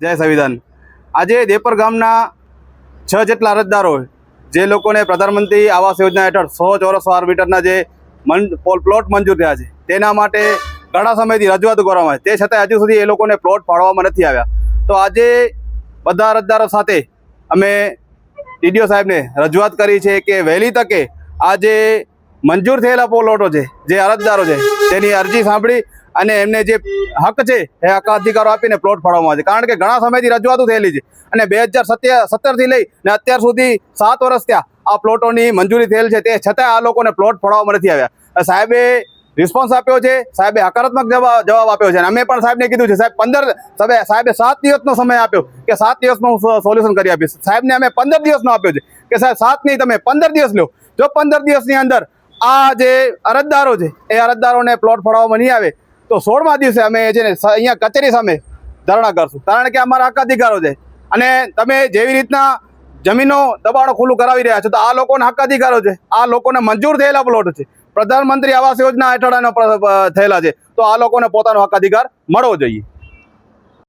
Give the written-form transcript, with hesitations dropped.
જય સંવિધાન। આજે દેપર ગામના 6 જેટલા અરજદારો જે લોકોને પ્રધાનમંત્રી આવાસ યોજના હેઠળ 100 ચોરસ મીટરના જે પ્લોટ મંજૂર થયા છે તેના માટે ઘણા સમયથી રજૂઆતો કરવામાં આવી, તે છતાં હજુ સુધી એ લોકોને પ્લોટ ફાળવવામાં નથી આવ્યા। તો આજે બધા અરજદારો સાથે અમે ટીડીઓ સાહેબને રજૂઆત કરી છે કે વહેલી તકે આ જે મંજૂર થયેલા પ્લોટો છે, જે અરજદારો છે તેની અરજી સાંભળી અને એમને જે હક છે એ હક અધિકારો આપીને પ્લોટ ફાળવવામાં આવે છે। કારણ કે ઘણા સમયથી રજૂઆતો થયેલી છે અને 2017થી લઈને અત્યાર સુધી 7 વર્ષ ત્યાં આ પ્લોટોની મંજૂરી થયેલ છે, તે છતાં આ લોકોને પ્લોટ ફાળવવામાં નથી આવ્યા। સાહેબે રિસ્પોન્સ આપ્યો છે, સાહેબે હકારાત્મક જવાબ આપ્યો છે અને અમે પણ સાહેબને કીધું છે સાહેબે 7 દિવસનો સમય આપ્યો કે 7 દિવસમાં હું સોલ્યુશન કરી આપીશ। સાહેબને અમે 15 દિવસનો આપ્યો છે કે સાહેબ 7 નહીં, તમે 15 દિવસ લો। જો 15 દિવસની અંદર આ જે અરજદારો છે એ અરજદારોને પ્લોટ ફાળવવામાં નહીં આવે તો 16મા દિવસે અમે છે ને અહીંયા કચેરી સામે ધરણા કરશું, કારણ કે અમારા હક અધિકારો છે અને તમે જેવી રીતના જમીનો દબાણો ખુલ્લું કરાવી રહ્યા છો તો આ લોકોના હક અધિકારો છે, આ લોકોને મંજૂર થયેલા પ્લોટ છે, પ્રધાનમંત્રી આવાસ યોજના હેઠળ થયેલા છે, તો આ લોકોને પોતાનો હક અધિકાર મળવો જોઈએ।